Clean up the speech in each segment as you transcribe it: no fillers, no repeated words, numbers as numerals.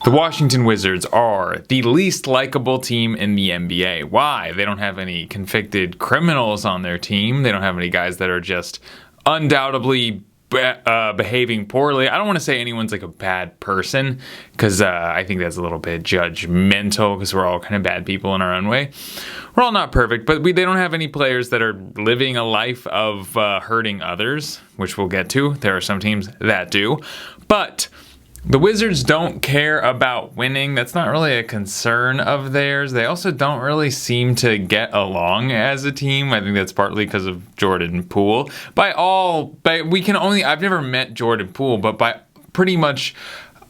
The Washington Wizards are the least likable team in the NBA. Why? They don't have any convicted criminals on their team. They don't have any guys that are just undoubtedly behaving poorly. I don't want to say anyone's like a bad person, because I think that's a little bit judgmental, because we're all kind of bad people in our own way. We're all not perfect, but they don't have any players that are living a life of hurting others, which we'll get to. There are some teams that do. But the Wizards don't care about winning. That's not really a concern of theirs. They also don't really seem to get along as a team. I think that's partly because of Jordan Poole. I've never met Jordan Poole, but by pretty much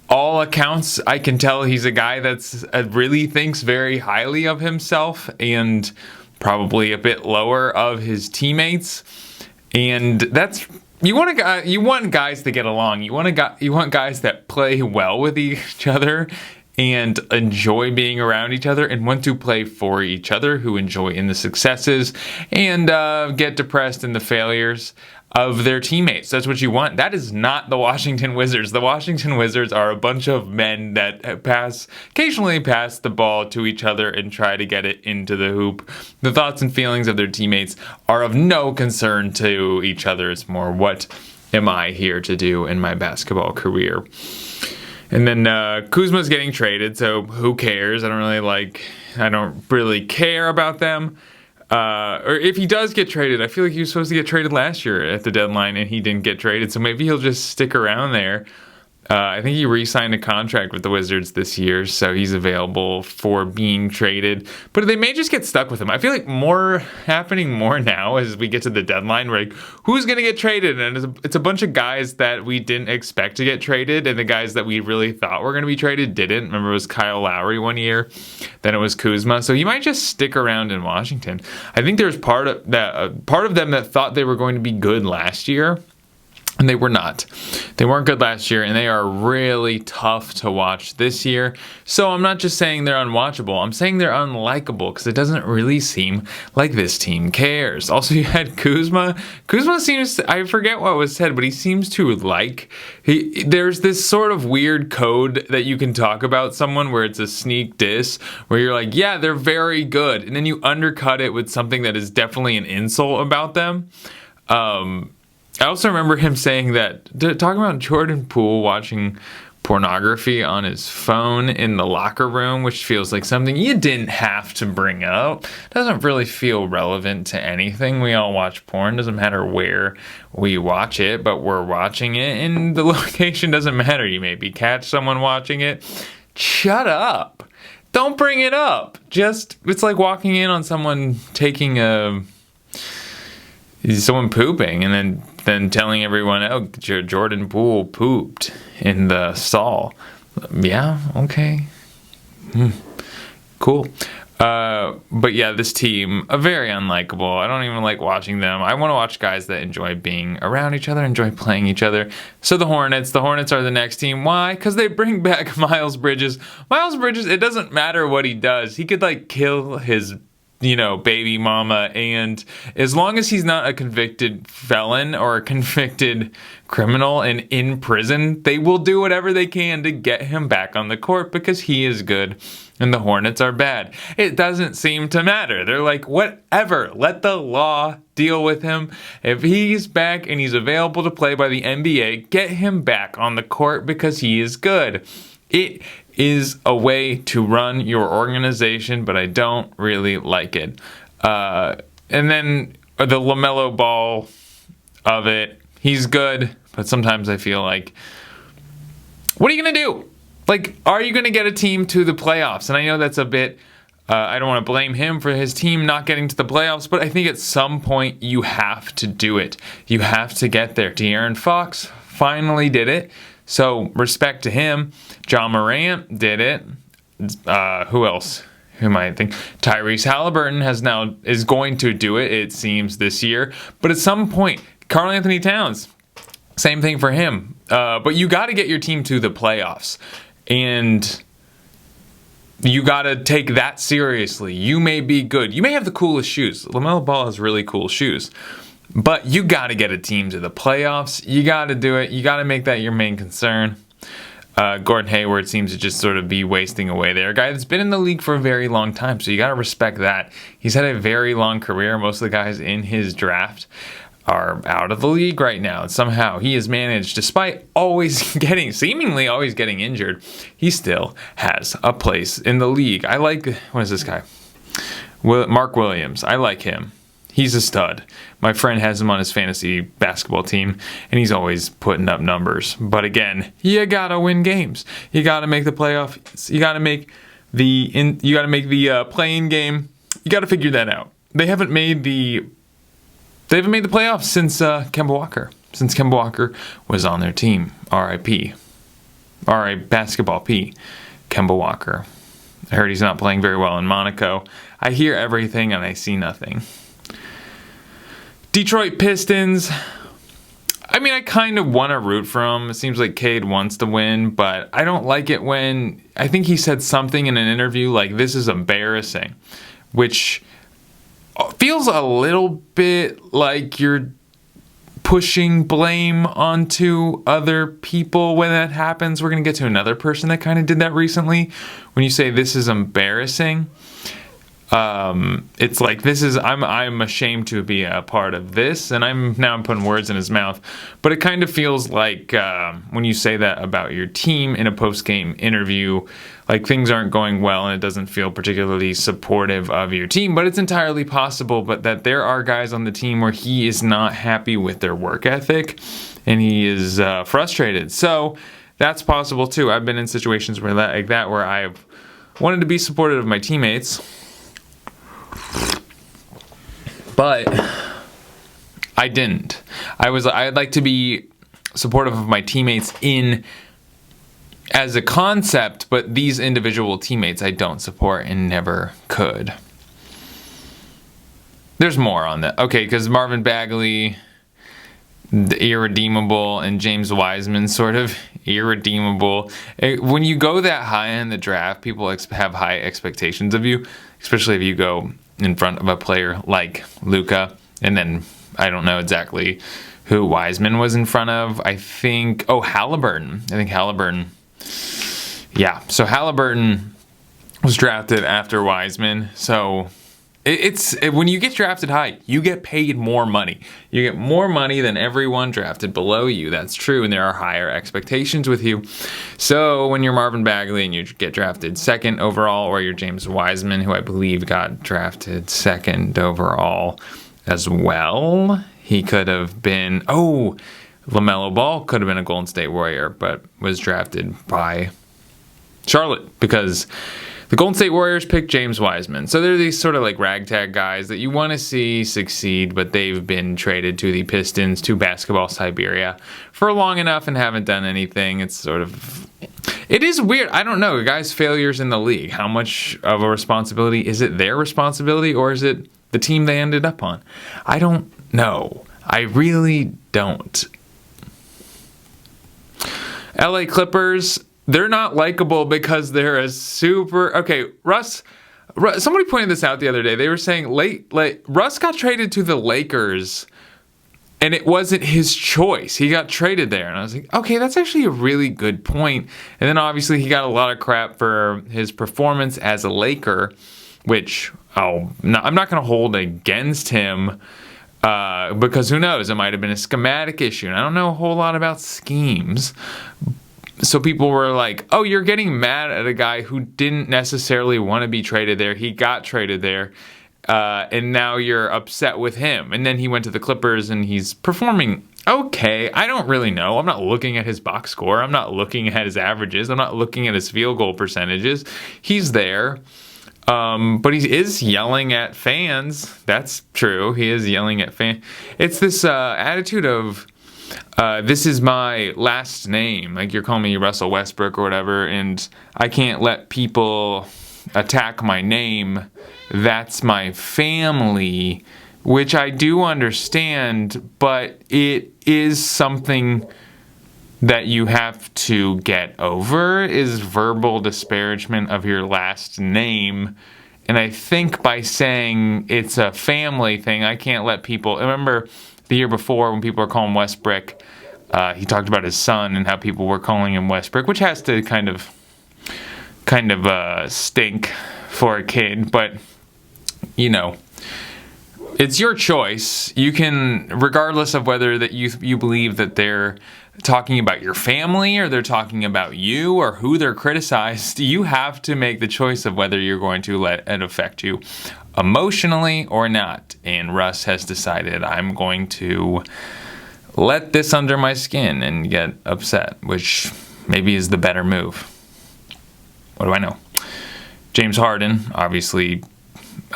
all accounts, I can tell he's a guy that's really thinks very highly of himself and probably a bit lower of his teammates. And that's You want guys to get along. You want guys that play well with each other and enjoy being around each other and want to play for each other, who enjoy in the successes and get depressed in the failures of their teammates. That's what you want. That is not the Washington Wizards. The Washington Wizards are a bunch of men that occasionally pass the ball to each other and try to get it into the hoop. The thoughts and feelings of their teammates are of no concern to each other. It's more, what am I here to do in my basketball career? And then Kuzma's getting traded, so who cares? I don't really care about them. Or if he does get traded, I feel like he was supposed to get traded last year at the deadline and he didn't get traded, so maybe he'll just stick around there. I think he re-signed a contract with the Wizards this year, so he's available for being traded. But they may just get stuck with him. I feel like more happening now as we get to the deadline. We're like, who's going to get traded? And it's a bunch of guys that we didn't expect to get traded, and the guys that we really thought were going to be traded didn't. Remember, it was Kyle Lowry one year, then it was Kuzma. So he might just stick around in Washington. I think there's part of them that thought they were going to be good last year. And they were not. They weren't good last year, and they are really tough to watch this year. So I'm not just saying they're unwatchable. I'm saying they're unlikable, because it doesn't really seem like this team cares. Also, you had Kuzma. Kuzma seems, I forget what was said, but he seems to there's this sort of weird code that you can talk about someone where it's a sneak diss, where you're like, yeah, they're very good. And then you undercut it with something that is definitely an insult about them. I also remember him saying that, talking about Jordan Poole watching pornography on his phone in the locker room, which feels like something you didn't have to bring up. Doesn't really feel relevant to anything. We all watch porn. Doesn't matter where we watch it, but we're watching it, and the location doesn't matter. You maybe catch someone watching it. Shut up. Don't bring it up. It's like walking in on someone someone pooping and then telling everyone, oh, Jordan Poole pooped in the stall. Yeah, okay. Cool. But yeah, this team, very unlikable. I don't even like watching them. I want to watch guys that enjoy being around each other, enjoy playing each other. So the Hornets are the next team. Why? Because they bring back Miles Bridges. Miles Bridges, it doesn't matter what he does. He could kill his baby mama, and as long as he's not a convicted felon or a convicted criminal and in prison, they will do whatever they can to get him back on the court, because he is good and the Hornets are bad. It doesn't seem to matter. They're like, whatever, let the law deal with him. If he's back and he's available to play by the NBA, get him back on the court because he is good. It is a way to run your organization, but I don't really like it. And then the LaMelo Ball of it, he's good, but sometimes I feel like, what are you going to do? Are you going to get a team to the playoffs? And I know that's a bit, I don't want to blame him for his team not getting to the playoffs, but I think at some point you have to do it. You have to get there. De'Aaron Fox finally did it. So respect to him. John Morant did it. Who else? Who might think? Tyrese Halliburton is going to do it, it seems, this year. But at some point, Karl Anthony Towns, same thing for him. But you got to get your team to the playoffs. And you got to take that seriously. You may be good. You may have the coolest shoes. LaMelo Ball has really cool shoes. But you got to get a team to the playoffs. You got to do it. You got to make that your main concern. Gordon Hayward seems to just sort of be wasting away there. A guy that's been in the league for a very long time, so you got to respect that. He's had a very long career. Most of the guys in his draft are out of the league right now. And somehow he has managed, despite seemingly always getting injured, he still has a place in the league. I like, what is this guy? Mark Williams. I like him. He's a stud. My friend has him on his fantasy basketball team, and he's always putting up numbers. But again, you gotta win games. You gotta make the playoff. You gotta make the play-in game. You gotta figure that out. They haven't made the playoffs since Kemba Walker. Since Kemba Walker was on their team. R.I.P. Basketball P. Kemba Walker. I heard he's not playing very well in Monaco. I hear everything and I see nothing. Detroit Pistons. I mean, I kind of want to root for him. It seems like Cade wants to win, but I don't like it when, I think he said something in an interview like, this is embarrassing, which feels a little bit like you're pushing blame onto other people when that happens. We're going to get to another person that kind of did that recently. When you say this is embarrassing, it's like I'm ashamed to be a part of this, and I'm putting words in his mouth. But it kind of feels like when you say that about your team in a post-game interview, like things aren't going well and it doesn't feel particularly supportive of your team. But it's entirely possible that there are guys on the team where he is not happy with their work ethic and he is frustrated. So that's possible too. I've been in situations where I've wanted to be supportive of my teammates, but I didn't. I'd like to be supportive of my teammates as a concept, but these individual teammates I don't support and never could. There's more on that. Okay, because Marvin Bagley, the irredeemable, and James Wiseman sort of irredeemable. When you go that high in the draft, people have high expectations of you, especially if you go in front of a player like Luka. And then I don't know exactly who Wiseman was in front of. Halliburton. Yeah, so Halliburton was drafted after Wiseman. So when you get drafted high, you get paid more money. You get more money than everyone drafted below you. That's true, and there are higher expectations with you. So when you're Marvin Bagley and you get drafted second overall, or you're James Wiseman, who I believe got drafted second overall as well, he could have been, LaMelo Ball could have been a Golden State Warrior, but was drafted by Charlotte because the Golden State Warriors picked James Wiseman. So they're these sort of like ragtag guys that you want to see succeed, but they've been traded to the Pistons, to Basketball Siberia for long enough and haven't done anything. It is weird. I don't know. Guys' failures in the league. How much of a responsibility? Is it their responsibility or is it the team they ended up on? I don't know. I really don't. LA Clippers, they're not likable because they're a super... Okay, Russ, somebody pointed this out the other day. They were saying Russ got traded to the Lakers and it wasn't his choice. He got traded there. And I was like, okay, that's actually a really good point. And then obviously he got a lot of crap for his performance as a Laker, which I'm not going to hold against him because who knows? It might have been a schematic issue. And I don't know a whole lot about schemes. So people were like, oh, you're getting mad at a guy who didn't necessarily want to be traded there. He got traded there. And now you're upset with him. And then he went to the Clippers and he's performing okay. I don't really know. I'm not looking at his box score. I'm not looking at his averages. I'm not looking at his field goal percentages. He's there. But he is yelling at fans. That's true. He is yelling at fans. It's this attitude of... this is my last name. Like you're calling me Russell Westbrook or whatever, and I can't let people attack my name. That's my family, which I do understand, but it is something that you have to get over, is verbal disparagement of your last name. And I think by saying it's a family thing, I can't let people... Remember the year before when people were calling Westbrook He talked about his son and how people were calling him Westbrook, which has to kind of stink for a kid, but you know, it's your choice. You can, regardless of whether that you believe that they're talking about your family or they're talking about you or who they're criticized, you have to make the choice of whether you're going to let it affect you emotionally or not. And Russ has decided, I'm going to let this under my skin and get upset, which maybe is the better move. What do I know? James Harden, obviously,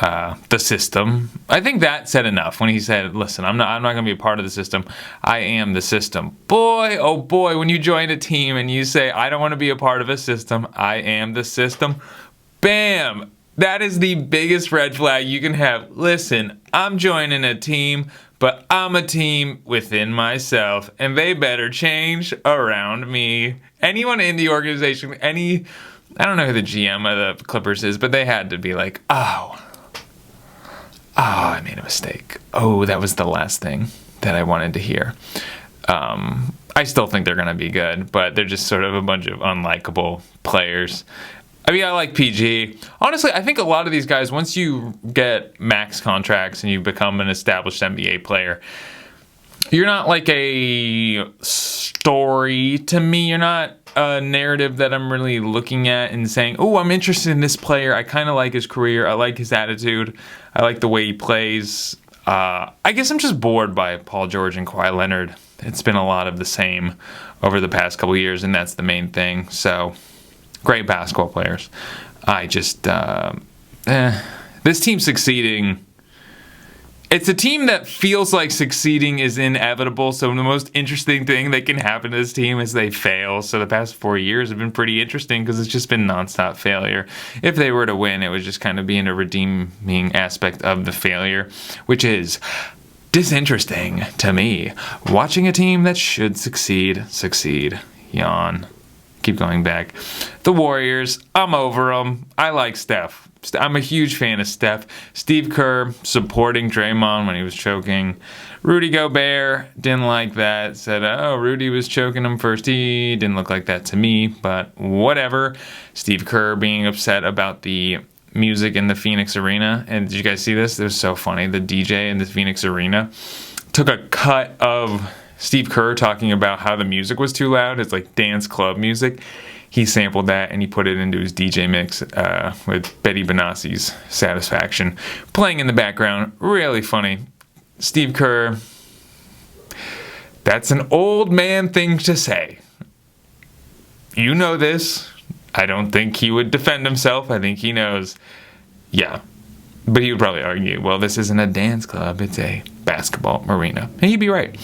the system. I think that said enough when he said, listen, I'm not going to be a part of the system. I am the system. Boy, oh boy, when you join a team and you say, I don't want to be a part of a system, I am the system. Bam! That is the biggest red flag you can have. Listen, I'm joining a team, but I'm a team within myself, and they better change around me. Anyone in the organization, I don't know who the GM of the Clippers is, but they had to be like, oh, I made a mistake. Oh, that was the last thing that I wanted to hear. I still think they're going to be good, but they're just sort of a bunch of unlikable players. I mean, I like PG. Honestly, I think a lot of these guys, once you get max contracts and you become an established NBA player, you're not like a story to me. You're not a narrative that I'm really looking at and saying, oh, I'm interested in this player. I kind of like his career. I like his attitude. I like the way he plays. I guess I'm just bored by Paul George and Kawhi Leonard. It's been a lot of the same over the past couple of years, and that's the main thing. So, great basketball players. I just, this team's succeeding. It's a team that feels like succeeding is inevitable. So the most interesting thing that can happen to this team is they fail. So the past 4 years have been pretty interesting because it's just been nonstop failure. If they were to win, it would just kind of be in a redeeming aspect of the failure, which is disinteresting to me. Watching a team that should succeed. Yawn. Keep going back. The Warriors, I'm over them. I like Steph. I'm a huge fan of Steph. Steve Kerr supporting Draymond when he was choking. Rudy Gobert didn't like that. Said, oh, Rudy was choking him first. He didn't look like that to me, but whatever. Steve Kerr being upset about the music in the Phoenix Arena. And did you guys see this? It was so funny. The DJ in the Phoenix Arena took a cut of Steve Kerr talking about how the music was too loud. It's like dance club music. He sampled that and he put it into his DJ mix with Betty Benassi's Satisfaction playing in the background. Really funny. Steve Kerr, that's an old man thing to say. You know this. I don't think he would defend himself. I think he knows. Yeah. But he would probably argue, well, this isn't a dance club. It's a basketball arena. And he'd be right.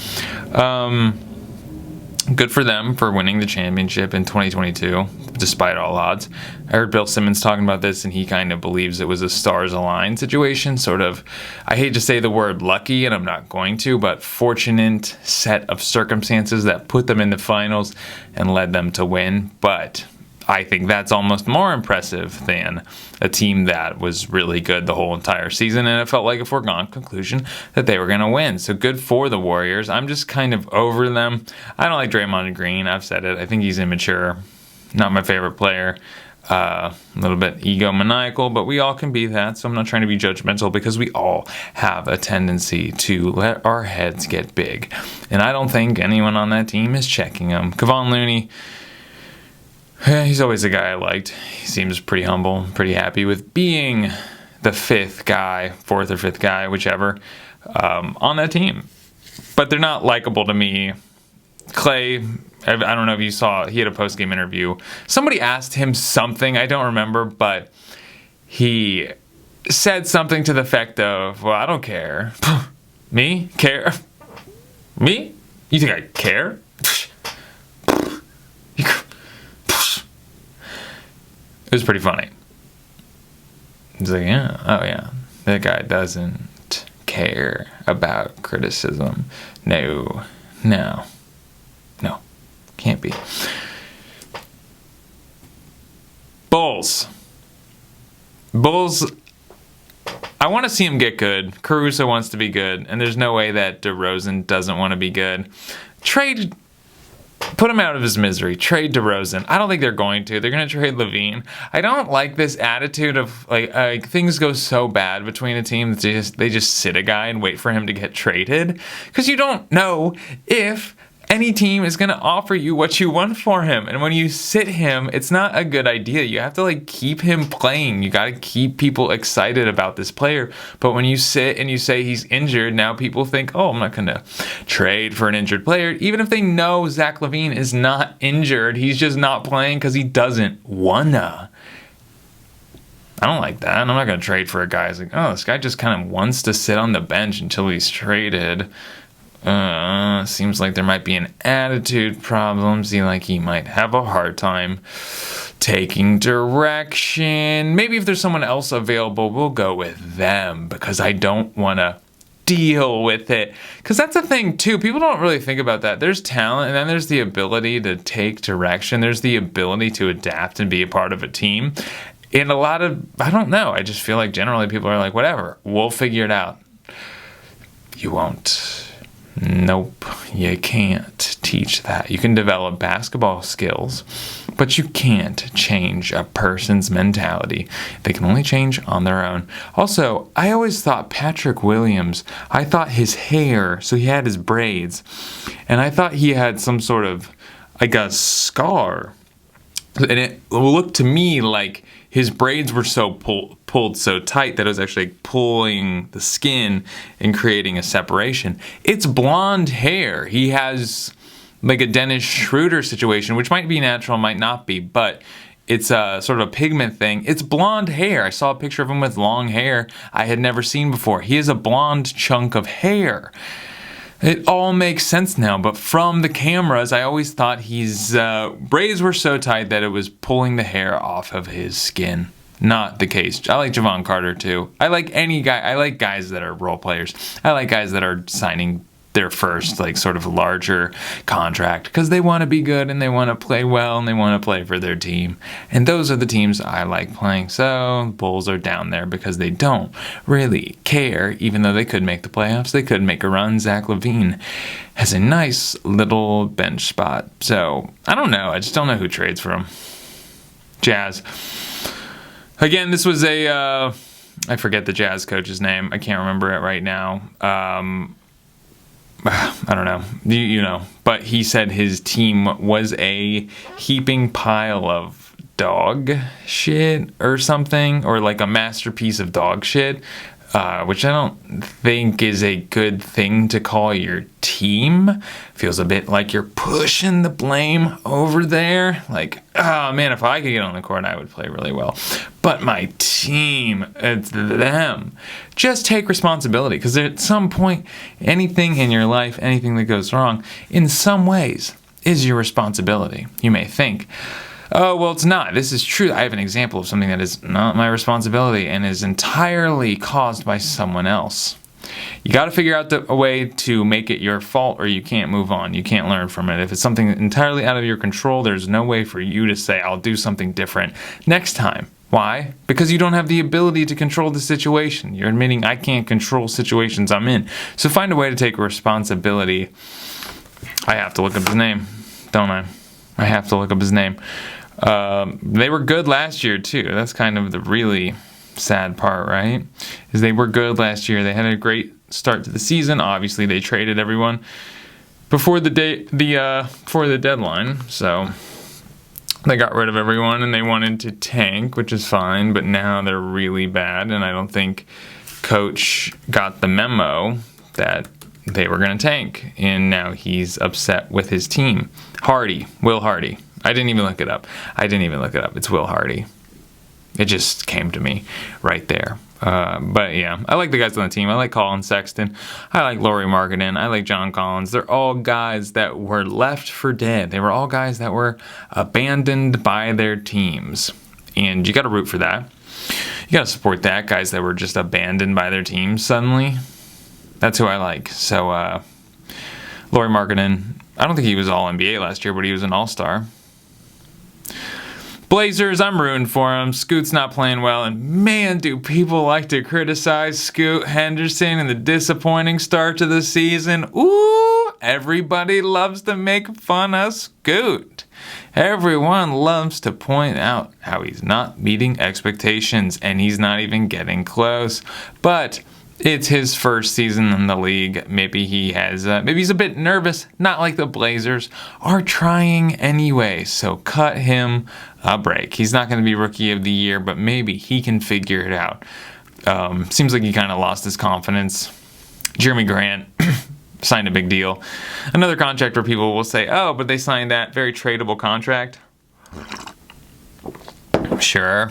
Good for them for winning the championship in 2022, despite all odds. I heard Bill Simmons talking about this, and he kind of believes it was a stars-aligned situation, sort of, I hate to say the word lucky, and I'm not going to, but fortunate set of circumstances that put them in the finals and led them to win. But I think that's almost more impressive than a team that was really good the whole entire season, and it felt like a foregone conclusion that they were going to win. So good for the Warriors. I'm just kind of over them. I don't like Draymond Green. I've said it. I think he's immature. Not my favorite player. A little bit egomaniacal, but we all can be that, so I'm not trying to be judgmental because we all have a tendency to let our heads get big. And I don't think anyone on that team is checking them. Kevon Looney, he's always a guy I liked. He seems pretty humble, pretty happy with being the fourth or fifth guy, whichever, on that team. But they're not likable to me. Clay, I don't know if you saw, he had a post-game interview. Somebody asked him something, I don't remember, but he said something to the effect of, well, I don't care. Me? Care? Me? You think I care? It was pretty funny. He's like, yeah, oh yeah, that guy doesn't care about criticism. No, can't be. Bulls, I want to see him get good. Caruso wants to be good, and there's no way that DeRozan doesn't want to be good. Trade Put him out of his misery. Trade DeRozan. I don't think they're going to. They're going to trade LaVine. I don't like this attitude of like things go so bad between a team that they just sit a guy and wait for him to get traded, because you don't know if any team is going to offer you what you want for him. And when you sit him, it's not a good idea. You have to like keep him playing. You got to keep people excited about this player. But when you sit and you say he's injured, now people think, oh, I'm not going to trade for an injured player. Even if they know Zach LaVine is not injured, he's just not playing because he doesn't wanna. I don't like that. I'm not going to trade for a guy who's like, oh, this guy just kind of wants to sit on the bench until he's traded. Seems like there might be an attitude problem. Seems like he might have a hard time taking direction. Maybe if there's someone else available, we'll go with them, because I don't want to deal with it. Because that's the thing too. People don't really think about that. There's talent, and then there's the ability to take direction. There's the ability to adapt and be a part of a team. And a lot of, I don't know, I just feel like generally people are like, whatever, we'll figure it out. You won't. Nope, you can't teach that. You can develop basketball skills, but you can't change a person's mentality. They can only change on their own. Also, I always thought Patrick Williams, I thought his hair, so he had his braids, and I thought he had some sort of, like a scar. And it looked to me like his braids were so pulled so tight that it was actually pulling the skin and creating a separation. It's blonde hair. He has like a Dennis Schroeder situation, which might be natural, might not be, but it's a sort of a pigment thing. It's blonde hair. I saw a picture of him with long hair I had never seen before. He has a blonde chunk of hair. It all makes sense now, but from the cameras, I always thought his braids were so tight that it was pulling the hair off of his skin. Not the case. I like Javon Carter too. I like any guy. I like guys that are role players. I like guys that are signing their first like sort of larger contract because they want to be good and they want to play well and they want to play for their team. And those are the teams I like playing. So Bulls are down there because they don't really care, even though they could make the playoffs. They could make a run. Zach LaVine has a nice little bench spot. So I don't know. I just don't know who trades for him. Jazz. Again, this was I forget the Jazz coach's name. I can't remember it right now. I don't know, you know, but he said his team was a heaping pile of dog shit or something, or like a masterpiece of dog shit, which I don't think is a good thing to call your team. Feels a bit like you're pushing the blame over there. Like, oh man, if I could get on the court, I would play really well. But my team, it's them. Just take responsibility, because at some point, anything in your life, anything that goes wrong, in some ways, is your responsibility. You may think, oh, well, it's not. This is true. I have an example of something that is not my responsibility and is entirely caused by someone else. You got to figure out a way to make it your fault, or you can't move on. You can't learn from it. If it's something entirely out of your control, there's no way for you to say, I'll do something different next time. Why? Because you don't have the ability to control the situation. You're admitting I can't control situations I'm in. So find a way to take responsibility. I have to look up his name, don't I? I have to look up his name. They were good last year too. That's kind of the really sad part, right? Is they were good last year. They had a great start to the season. Obviously, they traded everyone before the deadline, so they got rid of everyone and they wanted to tank, which is fine. But now they're really bad, and I don't think Coach got the memo that they were going to tank, and now he's upset with his team. Will Hardy. I didn't even look it up. It's Will Hardy. It just came to me right there. But yeah, I like the guys on the team. I like Collin Sexton. I like Lauri Markkanen. I like John Collins. They're all guys that were left for dead. They were all guys that were abandoned by their teams. And you got to root for that. You got to support that. Guys that were just abandoned by their teams suddenly. That's who I like. So, Lauri Markkanen, I don't think he was all-NBA last year, but he was an all-star. Blazers, I'm rooting for him. Scoot's not playing well, and man, do people like to criticize Scoot Henderson and the disappointing start to the season. Ooh, Everybody loves to make fun of Scoot. Everyone loves to point out how he's not meeting expectations and he's not even getting close. But it's his first season in the league. Maybe he's a bit nervous, not like the Blazers are trying anyway. So cut him a break. He's not going to be Rookie of the Year, but maybe he can figure it out. Seems like he kind of lost his confidence. Jeremy Grant signed a big deal. Another contract where people will say, oh, but they signed that very tradable contract. Sure,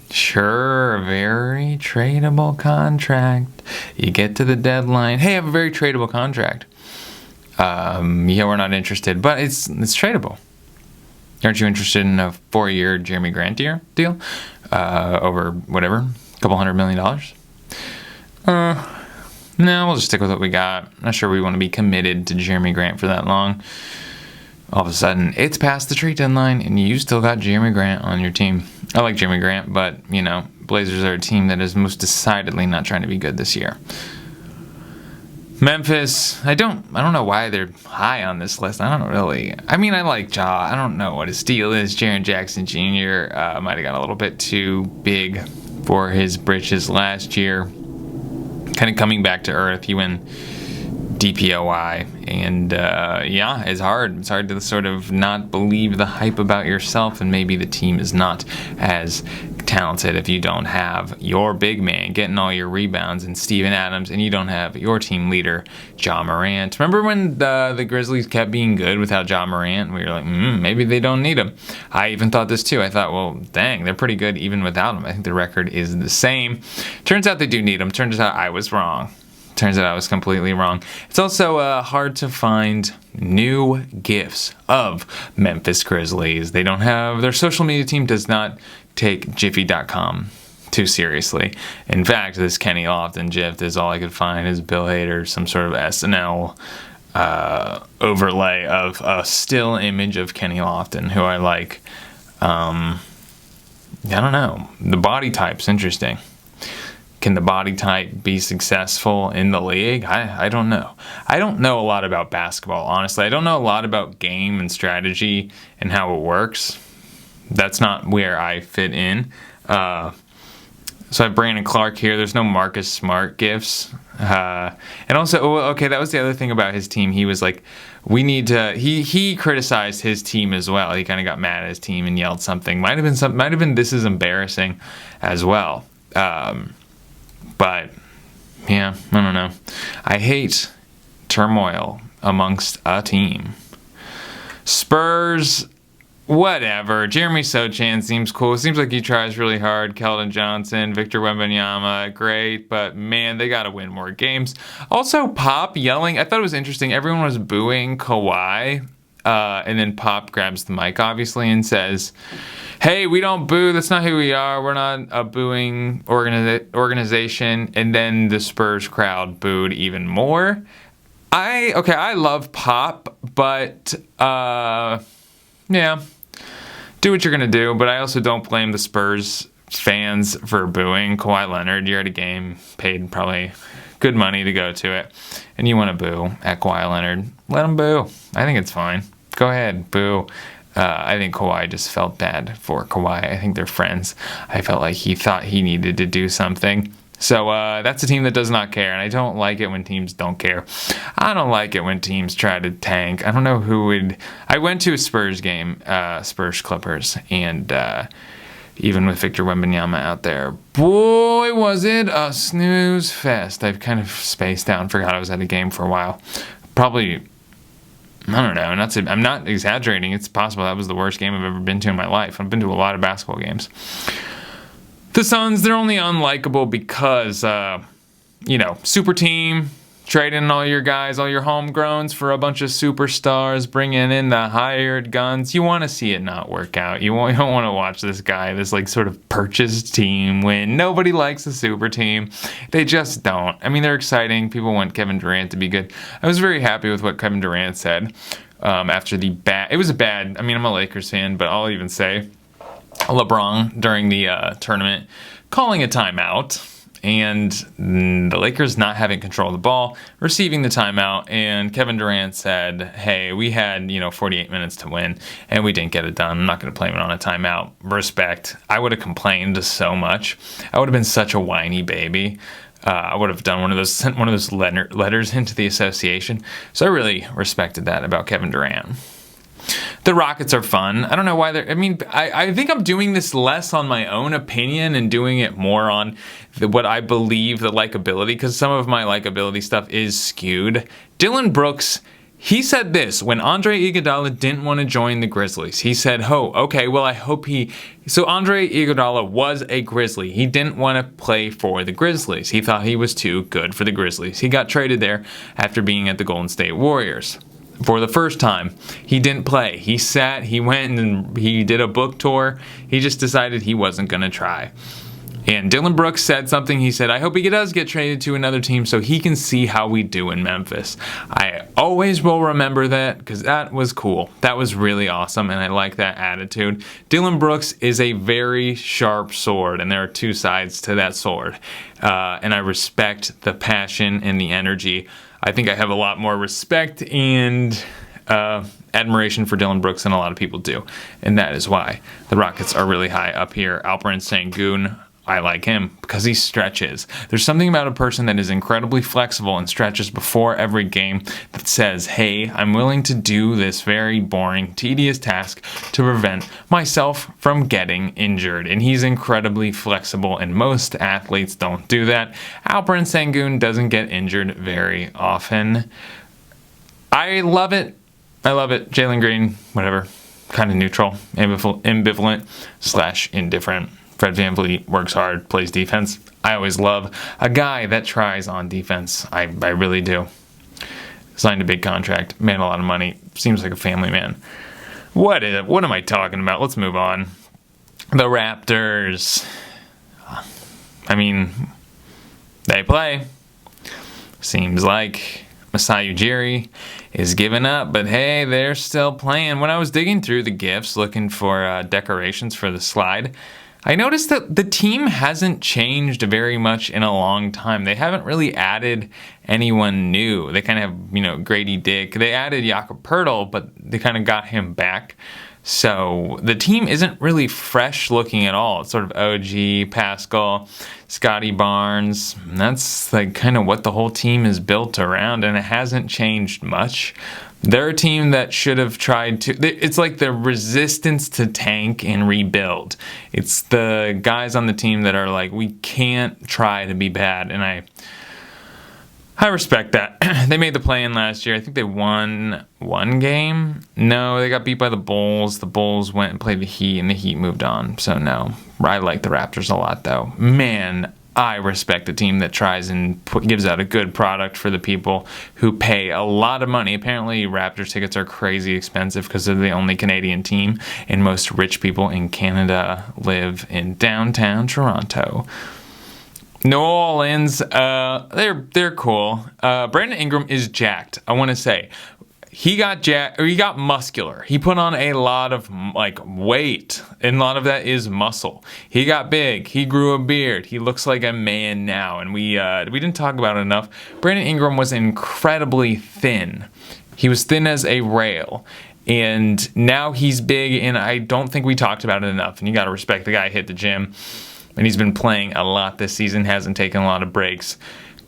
very tradable contract. You get to the deadline. Hey, I have a very tradable contract. Yeah, we're not interested, but it's tradable. Aren't you interested in a 4-year Jeremy Grant deal? Over whatever, $200 million? No, we'll just stick with what we got. Not sure we want to be committed to Jeremy Grant for that long. All of a sudden, it's past the trade deadline, and you still got Jeremy Grant on your team. I like Jeremy Grant, but, Blazers are a team that is most decidedly not trying to be good this year. Memphis, I don't know why they're high on this list. I like Ja. I don't know what his deal is. Jaren Jackson Jr. Might have got a little bit too big for his britches last year. Kind of coming back to earth. He went DPOY, and it's hard. It's hard to sort of not believe the hype about yourself, and maybe the team is not as talented if you don't have your big man getting all your rebounds and Steven Adams, and you don't have your team leader, Ja Morant. Remember when the Grizzlies kept being good without Ja Morant? We were like, maybe they don't need him. I even thought this too. I thought, well, dang, they're pretty good even without him. I think the record is the same. Turns out they do need him. Turns out I was wrong. Turns out I was completely wrong. It's also hard to find new gifs of Memphis Grizzlies. They don't have, their social media team does not take Jiffy.com too seriously. In fact, this Kenny Lofton GIF is all I could find is Bill Hader, some sort of SNL overlay of a still image of Kenny Lofton, who I like. I don't know. The body type's interesting. Can the body type be successful in the league? I don't know. I don't know a lot about basketball, honestly. I don't know a lot about game and strategy and how it works. That's not where I fit in. So I have Brandon Clark here. There's no Marcus Smart gifts. And also, okay, that was the other thing about his team. He was like, we need to, he criticized his team as well. He kind of got mad at his team and yelled something. Might have been this is embarrassing as well. But, yeah, I don't know. I hate turmoil amongst a team. Spurs, whatever. Jeremy Sochan seems cool. Seems like he tries really hard. Keldon Johnson, Victor Wembanyama, great. But, man, they got to win more games. Also, Pop yelling. I thought it was interesting. Everyone was booing Kawhi. And then Pop grabs the mic, obviously, and says, hey, we don't boo. That's not who we are. We're not a booing organization. And then the Spurs crowd booed even more. I love Pop, but, yeah, do what you're going to do. But I also don't blame the Spurs fans for booing Kawhi Leonard. You're at a game, paid probably good money to go to it, and you want to boo at Kawhi Leonard. Let him boo. I think it's fine. Go ahead, boo. I think Kawhi just felt bad for Kawhi. I think they're friends. I felt like he thought he needed to do something. So that's a team that does not care, and I don't like it when teams don't care. I don't like it when teams try to tank. I don't know who would. I went to a Spurs game, Spurs Clippers, and even with Victor Wembanyama out there, boy, was it a snooze fest. I've kind of spaced out and forgot I was at a game for a while. Probably, I don't know. I'm not exaggerating. It's possible that was the worst game I've ever been to in my life. I've been to a lot of basketball games. The Suns, they're only unlikable because, super team, trading all your guys, all your homegrowns for a bunch of superstars, bringing in the hired guns. You want to see it not work out. You don't want to watch this guy, this sort of purchased team win. Nobody likes a super team. They just don't. I mean, they're exciting. People want Kevin Durant to be good. I was very happy with what Kevin Durant said after the bad. It was a bad. I mean, I'm a Lakers fan, but I'll even say LeBron during the tournament calling a timeout. and the Lakers not having control of the ball, receiving the timeout, and Kevin Durant said, hey, we had 48 minutes to win, and we didn't get it done. I'm not going to blame it on a timeout. Respect. I would have complained so much. I would have been such a whiny baby. I would have done sent one of those letters into the association. So I really respected that about Kevin Durant. The Rockets are fun. I don't know why I think I'm doing this less on my own opinion and doing it more on what I believe the likability, because some of my likability stuff is skewed. Dylan Brooks, he said this when Andre Iguodala didn't want to join the Grizzlies. He said, okay, well, I hope So Andre Iguodala was a Grizzly. He didn't want to play for the Grizzlies. He thought he was too good for the Grizzlies. He got traded there after being at the Golden State Warriors. For the first time, he didn't play. He went and he did a book tour. He just decided he wasn't going to try. And Dylan Brooks said something. He said, I hope he does get traded to another team so he can see how we do in Memphis. I always will remember that because that was cool. That was really awesome, and I like that attitude. Dylan Brooks is a very sharp sword, and there are two sides to that sword. And I respect the passion and the energy. I think I have a lot more respect and admiration for Dylan Brooks than a lot of people do. And that is why the Rockets are really high up here. Alperen Sengun, I like him because he stretches. There's something about a person that is incredibly flexible and stretches before every game that says, hey, I'm willing to do this very boring, tedious task to prevent myself from getting injured. And he's incredibly flexible, and most athletes don't do that. Alperen Sengun doesn't get injured very often. I love it. Jalen Green, whatever, kind of neutral, ambivalent / indifferent. Fred VanVleet works hard, plays defense. I always love a guy that tries on defense. I really do. Signed a big contract, made a lot of money, seems like a family man. What am I talking about? Let's move on. The Raptors. I mean, they play. Seems like Masai Ujiri is giving up, but hey, they're still playing. When I was digging through the GIFs looking for decorations for the slide, I noticed that the team hasn't changed very much in a long time. They haven't really added anyone new. They kind of have, Grady Dick. They added Jakob Poeltl, but they kind of got him back. So the team isn't really fresh looking at all. It's sort of OG, Pascal, Scotty Barnes. That's like kind of what the whole team is built around, and it hasn't changed much. They're a team that should have tried to... It's like the resistance to tank and rebuild. It's the guys on the team that are like, we can't try to be bad. And I respect that. They made the play-in last year. I think they won one game. No, they got beat by the Bulls. The Bulls went and played the Heat, and the Heat moved on. So no, I like the Raptors a lot, though. Man, I respect a team that tries and gives out a good product for the people who pay a lot of money. Apparently, Raptors tickets are crazy expensive because they're the only Canadian team, and most rich people in Canada live in downtown Toronto. New Orleans, they're cool. Brandon Ingram is jacked. I want to say he got jacked, or he got muscular. He put on a lot of weight, and a lot of that is muscle. He got big. He grew a beard. He looks like a man now, and we didn't talk about it enough. Brandon Ingram was incredibly thin. He was thin as a rail. And now he's big, and I don't think we talked about it enough. And you got to respect the guy hit the gym. And he's been playing a lot this season, hasn't taken a lot of breaks.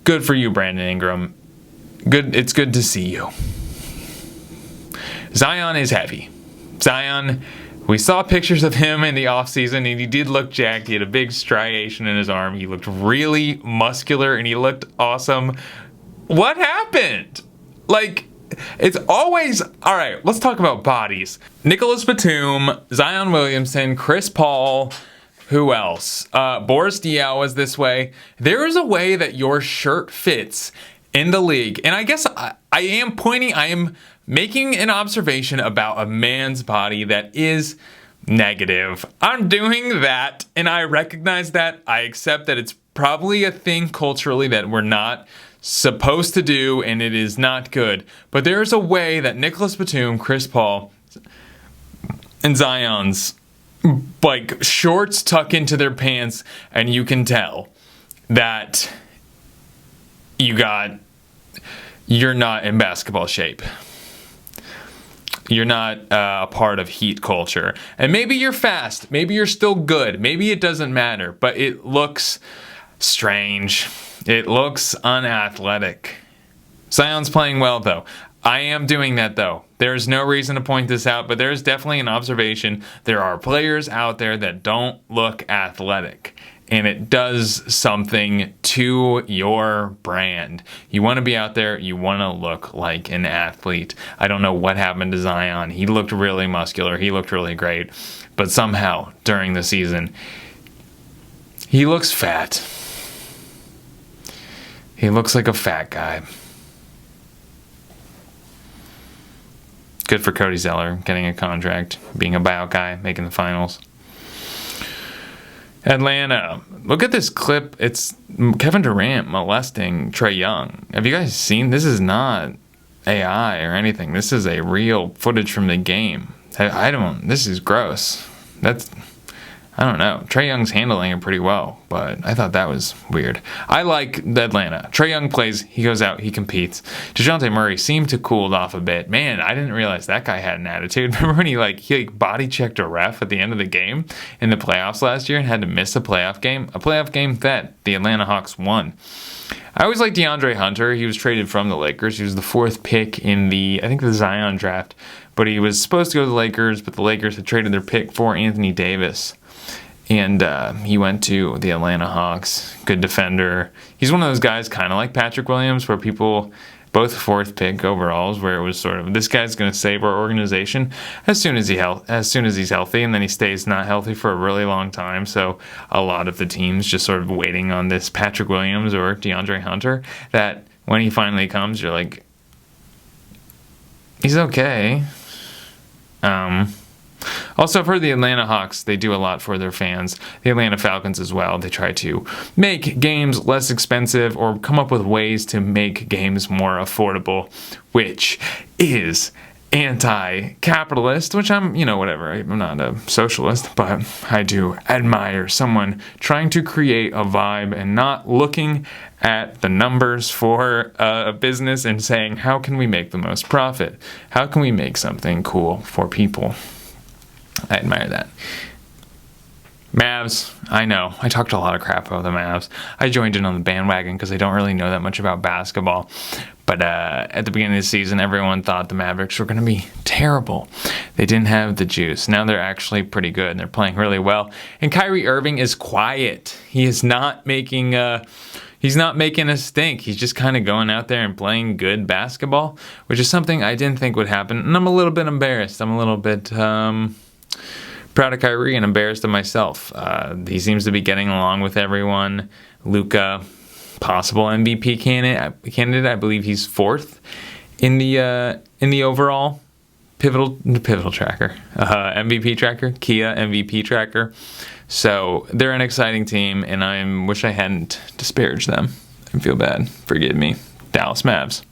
Good for you, Brandon Ingram. It's good to see you. Zion is heavy. Zion, we saw pictures of him in the offseason, and he did look jacked. He had a big striation in his arm. He looked really muscular, and he looked awesome. What happened? It's always... All right, let's talk about bodies. Nicholas Batum, Zion Williamson, Chris Paul... Who else? Boris Diaw was this way. There is a way that your shirt fits in the league. And I guess I am making an observation about a man's body that is negative. I'm doing that, and I recognize that. I accept that it's probably a thing culturally that we're not supposed to do, and it is not good. But there's a way that Nicholas Batum, Chris Paul, and Zion's shorts tuck into their pants, and you can tell. that you're not in basketball shape. You're not a part of Heat culture. And maybe you're fast. Maybe you're still good. Maybe it doesn't matter. But it looks strange. It looks unathletic. Zion's playing well, though. I am doing that, though. There's no reason to point this out, but there's definitely an observation. There are players out there that don't look athletic, and it does something to your brand. You want to be out there. You want to look like an athlete. I don't know what happened to Zion. He looked really muscular. He looked really great, but somehow during the season, he looks fat. He looks like a fat guy. Good for Cody Zeller getting a contract, being a buyout guy, making the finals. Atlanta. Look at this clip. It's Kevin Durant molesting Trae Young. Have you guys seen? This is not AI or anything. This is a real footage from the game. This is gross. I don't know. Trae Young's handling it pretty well, but I thought that was weird. I like Atlanta. Trae Young plays, he goes out, he competes. DeJounte Murray seemed to cool off a bit. Man, I didn't realize that guy had an attitude. Remember when he body checked a ref at the end of the game in the playoffs last year and had to miss a playoff game? A playoff game that the Atlanta Hawks won. I always liked DeAndre Hunter. He was traded from the Lakers. He was the 4th pick in the Zion draft, but he was supposed to go to the Lakers, but the Lakers had traded their pick for Anthony Davis. And he went to the Atlanta Hawks. Good defender. He's one of those guys kind of like Patrick Williams where people, both 4th pick overalls, where it was sort of, this guy's going to save our organization as soon as he's healthy, and then he stays not healthy for a really long time. So a lot of the teams just sort of waiting on this Patrick Williams or DeAndre Hunter that when he finally comes, you're like, he's okay. Also, for the Atlanta Hawks, they do a lot for their fans. The Atlanta Falcons as well. They try to make games less expensive or come up with ways to make games more affordable, which is anti-capitalist, which I'm whatever. I'm not a socialist, but I do admire someone trying to create a vibe and not looking at the numbers for a business and saying, how can we make the most profit? How can we make something cool for people? I admire that. Mavs, I know. I talked a lot of crap about the Mavs. I joined in on the bandwagon because I don't really know that much about basketball. But at the beginning of the season, everyone thought the Mavericks were going to be terrible. They didn't have the juice. Now they're actually pretty good, and they're playing really well. And Kyrie Irving is quiet. He is not making a stink. He's just kind of going out there and playing good basketball, which is something I didn't think would happen. And I'm a little bit embarrassed. I'm a little bit proud of Kyrie and embarrassed of myself. He seems to be getting along with everyone. Luka, possible MVP candidate. I believe he's 4th in the overall pivotal tracker, MVP tracker, Kia MVP tracker. So they're an exciting team, and I wish I hadn't disparaged them. I feel bad. Forgive me, Dallas Mavs.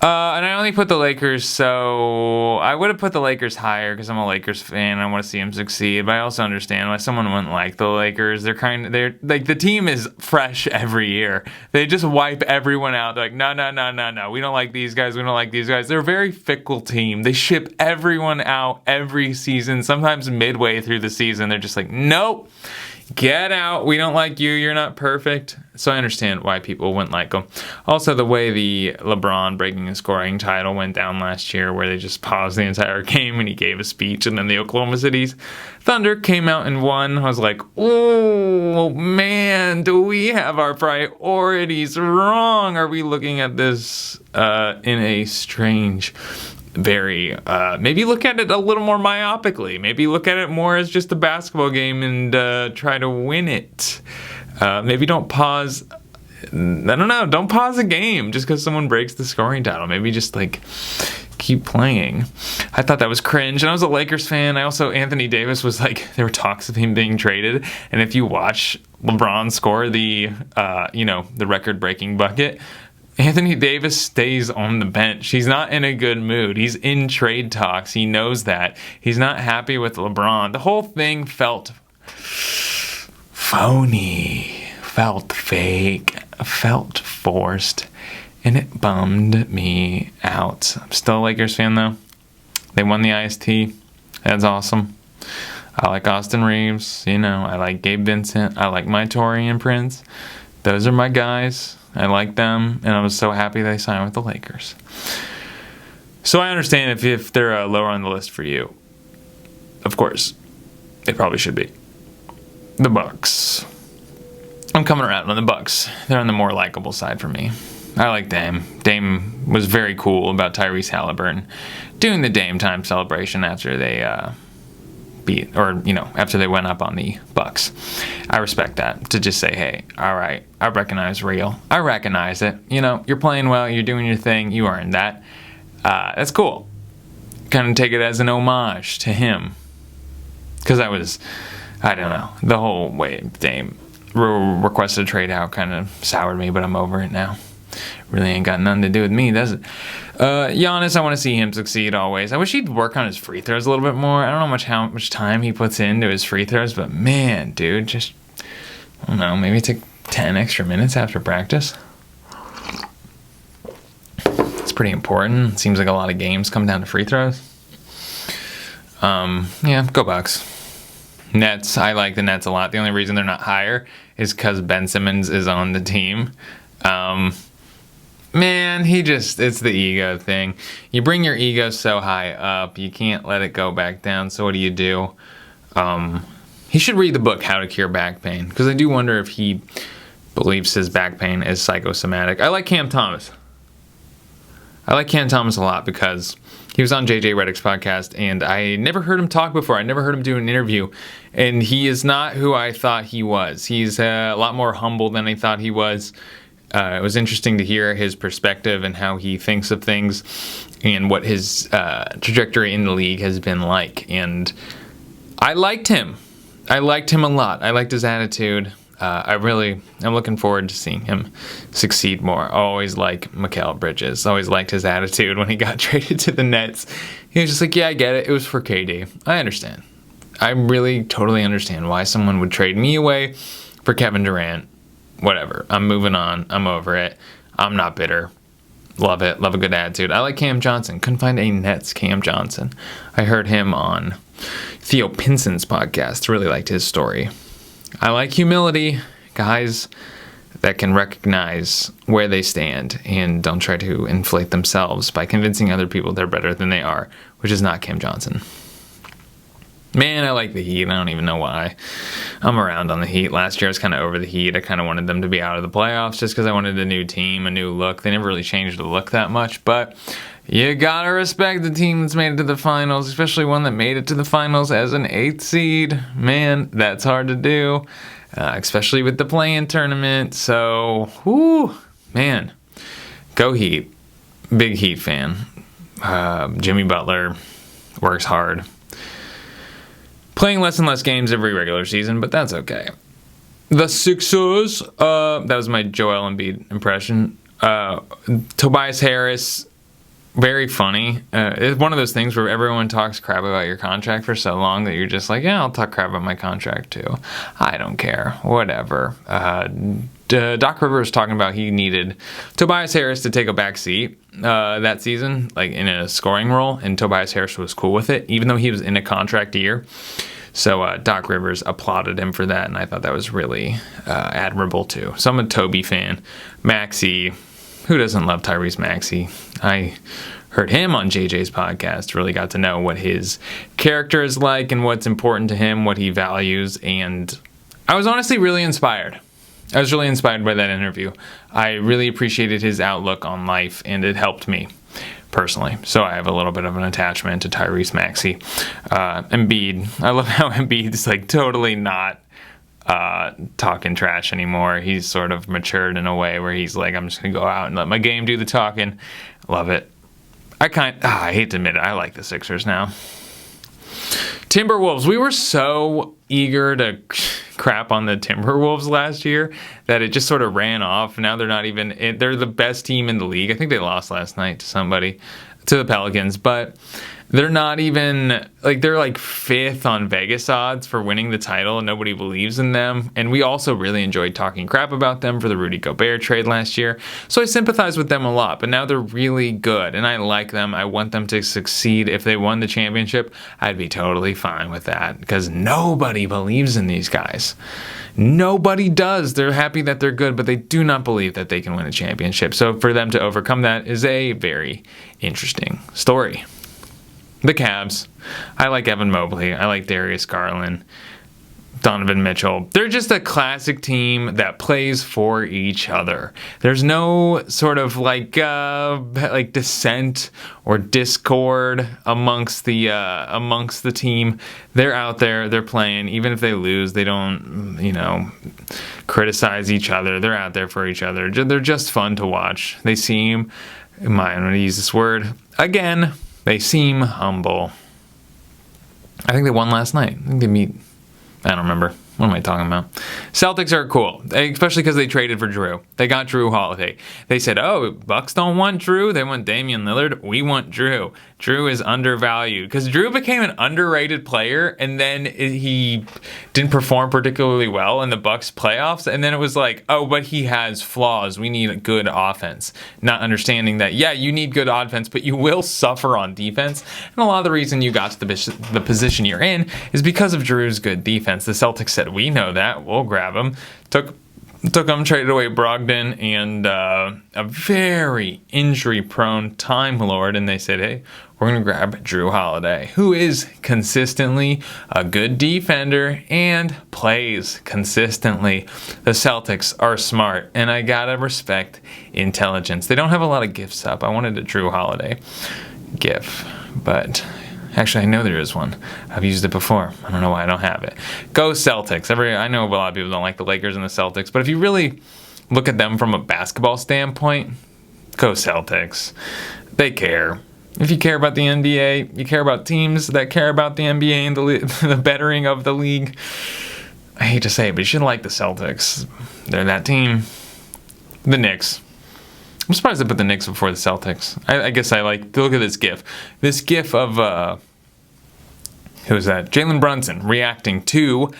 And I only put the Lakers, so I would have put the Lakers higher because I'm a Lakers fan. I want to see them succeed, but I also understand why someone wouldn't like the Lakers. They're like, the team is fresh every year. They just wipe everyone out. They're like, no. We don't like these guys. We don't like these guys. They're a very fickle team. They ship everyone out every season. Sometimes midway through the season, they're just like, nope. Get out. We don't like you. You're not perfect. So I understand why people wouldn't like them. Also, the way the LeBron breaking the scoring title went down last year, where they just paused the entire game and he gave a speech, and then the Oklahoma City Thunder came out and won. I was like, oh, man, do we have our priorities wrong? Are we looking at this in a strange very maybe look at it a little more myopically, maybe look at it more as just a basketball game and try to win it. Maybe don't pause, don't pause a game just because someone breaks the scoring title. Maybe just keep playing. I thought that was cringe, and I was a Lakers fan. Anthony Davis was there were talks of him being traded, and if you watch LeBron score the record-breaking bucket, Anthony Davis stays on the bench. He's not in a good mood. He's in trade talks. He knows that. He's not happy with LeBron. The whole thing felt phony. felt fake, felt forced, and it bummed me out. I'm still a Lakers fan, though. They won the IST. That's awesome. I like Austin Reeves. I like Gabe Vincent. I like my Taurean Prince. Those are my guys. I like them, and I was so happy they signed with the Lakers. So I understand if they're lower on the list for you. Of course, they probably should be. The Bucks. I'm coming around on the Bucks. They're on the more likable side for me. I like Dame. Dame was very cool about Tyrese Halliburton doing the Dame time celebration after they after they went up on the Bucks. I respect that. To just say, hey, all right, I recognize real. I recognize it. You're playing well. You're doing your thing. You earned that. That's cool. Kind of take it as an homage to him. Because I don't know, the whole way Dame requested a trade out kind of soured me, but I'm over it now. Really ain't got nothing to do with me, does it? Giannis, I want to see him succeed always. I wish he'd work on his free throws a little bit more. I don't know how much time he puts into his free throws, but man, dude, just, I don't know, maybe take 10 extra minutes after practice. It's pretty important. It seems like a lot of games come down to free throws. Yeah, go Bucks. Nets, I like the Nets a lot. The only reason they're not higher is because Ben Simmons is on the team. Man, it's the ego thing. You bring your ego so high up, you can't let it go back down. So what do? He should read the book, How to Cure Back Pain, because I do wonder if he believes his back pain is psychosomatic. I like Cam Thomas. I like Cam Thomas a lot because he was on JJ Redick's podcast, and I never heard him talk before. I never heard him do an interview, and he is not who I thought he was. He's a lot more humble than I thought he was. It was interesting to hear his perspective and how he thinks of things and what his trajectory in the league has been like. And I liked him. I liked him a lot. I liked his attitude. I'm looking forward to seeing him succeed more. I always like Mikal Bridges. Always liked his attitude when he got traded to the Nets. He was just like, yeah, I get it. It was for KD. I understand. I really totally understand why someone would trade me away for Kevin Durant. Whatever. I'm moving on. I'm over it. I'm not bitter. Love it. Love a good attitude. I like Cam Johnson. Couldn't find a Nets Cam Johnson. I heard him on Theo Pinson's podcast. Really liked his story. I like humility, guys that can recognize where they stand and don't try to inflate themselves by convincing other people they're better than they are, which is not Cam Johnson. Man, I like the Heat. I don't even know why. I'm around on the Heat. Last year I was kind of over the Heat. I kind of wanted them to be out of the playoffs just because I wanted a new team, a new look. They never really changed the look that much, but you gotta respect the team that's made it to the finals, especially one that made it to the finals as an 8th seed. Man, that's hard to do, especially with the play-in tournament. So, man, go Heat. Big Heat fan. Jimmy Butler works hard. Playing less and less games every regular season, but that's okay. The Sixers, that was my Joel Embiid impression. Tobias Harris, very funny. It's one of those things where everyone talks crap about your contract for so long that you're just like, yeah, I'll talk crap about my contract too. I don't care. Whatever. Doc Rivers talking about he needed Tobias Harris to take a back seat that season, like in a scoring role, and Tobias Harris was cool with it, even though he was in a contract year. So Doc Rivers applauded him for that, and I thought that was really admirable too. So I'm a Toby fan. Maxey, who doesn't love Tyrese Maxey? I heard him on JJ's podcast, really got to know what his character is like and what's important to him, what he values, and I was honestly really inspired. I was really inspired by that interview. I really appreciated his outlook on life, and it helped me personally. So I have a little bit of an attachment to Tyrese Maxey. Embiid, I love how Embiid's like totally not talking trash anymore. He's sort of matured in a way where he's like, I'm just going to go out and let my game do the talking. Love it. I hate to admit it, I like the Sixers now. Timberwolves, we were so eager to crap on the Timberwolves last year that it just sort of ran off. Now they're not even, they're the best team in the league. I think they lost last night to the Pelicans, but They're not even, like, they're like 5th on Vegas odds for winning the title, and nobody believes in them. And we also really enjoyed talking crap about them for the Rudy Gobert trade last year. So I sympathize with them a lot, but now they're really good, and I like them. I want them to succeed. If they won the championship, I'd be totally fine with that, because nobody believes in these guys. Nobody does. They're happy that they're good, but they do not believe that they can win a championship. So for them to overcome that is a very interesting story. The Cavs. I like Evan Mobley. I like Darius Garland. Donovan Mitchell. They're just a classic team that plays for each other. There's no sort of like dissent or discord amongst the team. They're out there. They're playing. Even if they lose, they don't, criticize each other. They're out there for each other. They're just fun to watch. They seem, I'm going to use this word again. They seem humble. I think they won last night. I think they meet. I don't remember. What am I talking about? Celtics are cool, especially because they traded for Drew. They got Drew Holiday. They said, oh, Bucks don't want Drew. They want Damian Lillard. We want Drew. Drew is undervalued because Drew became an underrated player, and then he didn't perform particularly well in the Bucks playoffs. And then it was like, oh, but he has flaws. We need good offense. Not understanding that, yeah, you need good offense, but you will suffer on defense. And a lot of the reason you got to the position you're in is because of Drew's good defense. The Celtics said, we know that. We'll grab him. Took him, traded away Brogdon and a very injury-prone Time Lord, and they said, hey, we're going to grab Drew Holiday, who is consistently a good defender and plays consistently. The Celtics are smart, and I gotta respect intelligence. They don't have a lot of gifts up. I wanted a Drew Holiday gif, but actually, I know there is one. I've used it before. I don't know why I don't have it. Go Celtics. I know a lot of people don't like the Lakers and the Celtics, but if you really look at them from a basketball standpoint, go Celtics. They care. If you care about the NBA, you care about teams that care about the NBA and the bettering of the league. I hate to say it, but you should like the Celtics. They're that team. The Knicks. I'm surprised they put the Knicks before the Celtics. I guess I like, look at this gif. This gif of, who was that? Jalen Brunson reacting to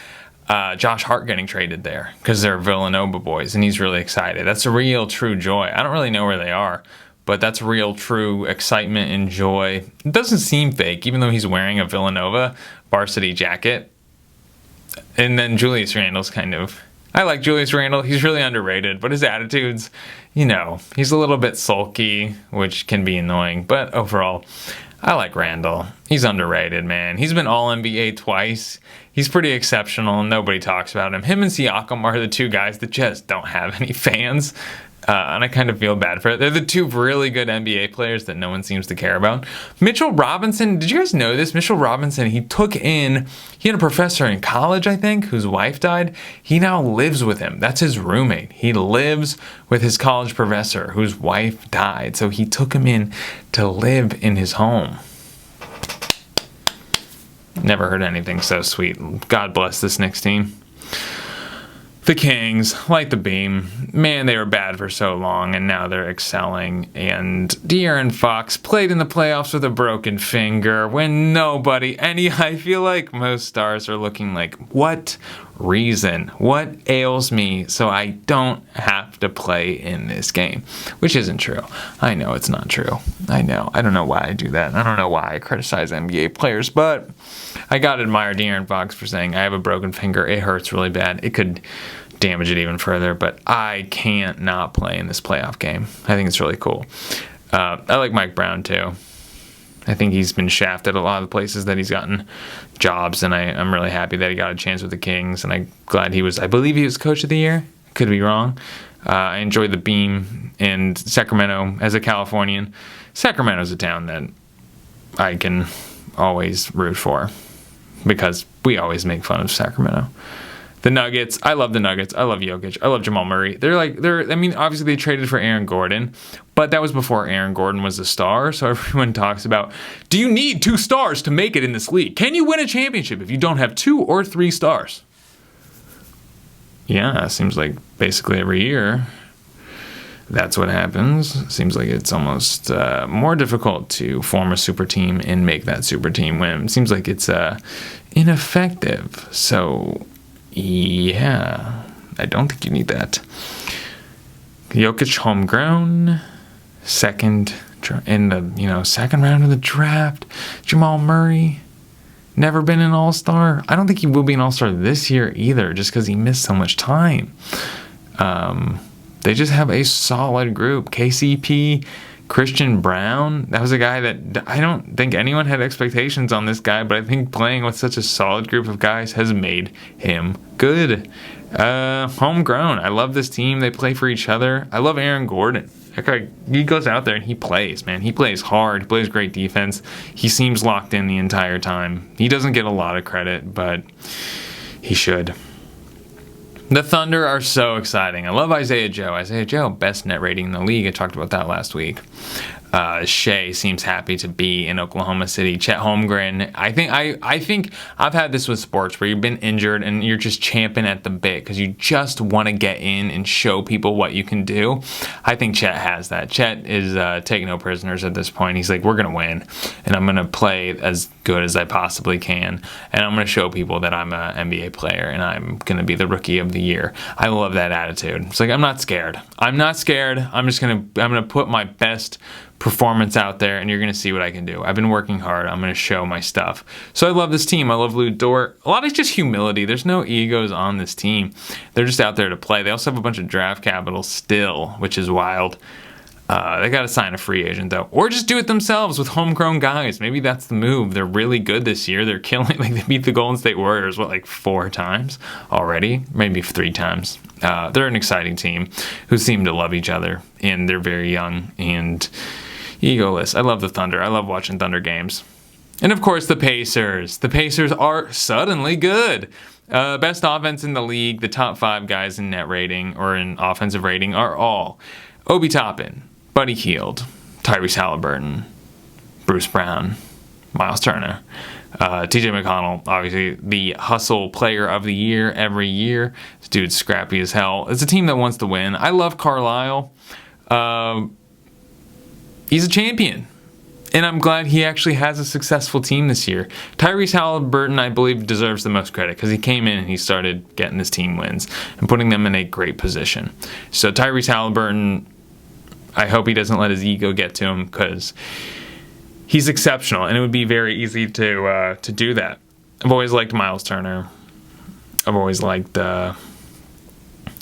Josh Hart getting traded there because they're Villanova boys, and he's really excited. That's a real, true joy. I don't really know where they are, but that's real, true excitement and joy. It doesn't seem fake, even though he's wearing a Villanova varsity jacket. And then Julius Randle's kind of... I like Julius Randle. He's really underrated, but his attitudes, he's a little bit sulky, which can be annoying. But overall, I like Randle. He's underrated, man. He's been All-NBA twice. He's pretty exceptional, and nobody talks about him. Him and Siakam are the two guys that just don't have any fans. And I kind of feel bad for it. They're the two really good NBA players that no one seems to care about. Mitchell Robinson, did you guys know this? Mitchell Robinson, he had a professor in college, I think, whose wife died. He now lives with him. That's his roommate. He lives with his college professor whose wife died. So he took him in to live in his home. Never heard anything so sweet. God bless this Knicks team. The Kings, like the beam, man, they were bad for so long, and now they're excelling. And De'Aaron Fox played in the playoffs with a broken finger when I feel like most stars are looking like, what reason? What ails me so I don't have to play in this game? Which isn't true. I know it's not true. I know. I don't know why I do that. I don't know why I criticize NBA players, but I gotta admire De'Aaron Fox for saying, I have a broken finger. It hurts really bad. It could damage it even further, but I can't not play in this playoff game. I think it's really cool. I like Mike Brown too. I think he's been shafted a lot of the places that he's gotten jobs, and I'm really happy that he got a chance with the Kings, and I'm glad I believe he was coach of the year. Could be wrong. I enjoy the beam in Sacramento as a Californian. Sacramento's a town that I can always root for because we always make fun of Sacramento. The Nuggets, I love the Nuggets. I love Jokic. I love Jamal Murray. Obviously they traded for Aaron Gordon, but that was before Aaron Gordon was a star. So everyone talks about, do you need 2 stars to make it in this league? Can you win a championship if you don't have 2 or 3 stars? Yeah, it seems like basically every year that's what happens. Seems like it's almost more difficult to form a super team and make that super team win. It seems like it's ineffective. So, yeah, I don't think you need that. Jokic homegrown, second in the second round of the draft. Jamal Murray, never been an all-star. I don't think he will be an all-star this year either, just because he missed so much time. They just have a solid group. KCP, Christian Brown, that was a guy that I don't think anyone had expectations on this guy, but I think playing with such a solid group of guys has made him good. Homegrown. I love this team. They play for each other. I love Aaron Gordon. That guy, he goes out there and he plays, man. He plays hard. He plays great defense. He seems locked in the entire time. He doesn't get a lot of credit, but he should. The Thunder are so exciting. I love Isaiah Joe. Isaiah Joe, best net rating in the league. I talked about that last week. Shea seems happy to be in Oklahoma City. Chet Holmgren. I think I've had this with sports where you've been injured and you're just champing at the bit because you just want to get in and show people what you can do. I think Chet has that. Chet is taking no prisoners at this point. He's like, we're going to win, and I'm going to play as good as I possibly can, and I'm going to show people that I'm an NBA player and I'm going to be the rookie of the year. I love that attitude. It's like, I'm not scared. I'm just going to put my best performance out there, and you're going to see what I can do. I've been working hard. I'm going to show my stuff. So I love this team. I love Lou Dort. A lot of just humility. There's no egos on this team. They're just out there to play. They also have a bunch of draft capital still, which is wild. They got to sign a free agent, though. Or just do it themselves with homegrown guys. Maybe that's the move. They're really good this year. They're killing. Like, they beat the Golden State Warriors, 4 times already? Maybe 3 times. They're an exciting team who seem to love each other, and they're very young and egoless. I love the Thunder. I love watching Thunder games. And, of course, the Pacers. The Pacers are suddenly good. Best offense in the league. The top 5 guys in net rating or in offensive rating are all Obi Toppin, Buddy Hield, Tyrese Halliburton, Bruce Brown, Miles Turner, TJ McConnell, obviously the hustle player of the year every year. This dude's scrappy as hell. It's a team that wants to win. I love Carlisle. He's a champion, and I'm glad he actually has a successful team this year. Tyrese Halliburton, I believe, deserves the most credit because he came in and he started getting his team wins and putting them in a great position. So Tyrese Halliburton, I hope he doesn't let his ego get to him because he's exceptional, and it would be very easy to do that. I've always liked Miles Turner. I've always liked I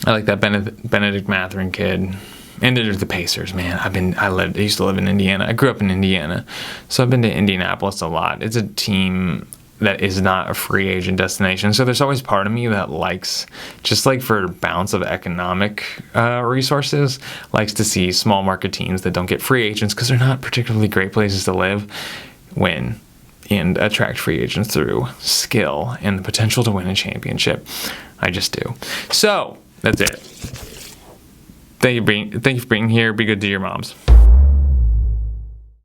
like that Benedict Mathurin kid. And there's the Pacers, man. I used to live in Indiana. I grew up in Indiana, so I've been to Indianapolis a lot. It's a team that is not a free agent destination, so there's always part of me that likes, just like for bounce of economic resources, likes to see small market teams that don't get free agents because they're not particularly great places to live win and attract free agents through skill and the potential to win a championship. I just do. So that's it. Thank you for being here. Be good to your moms.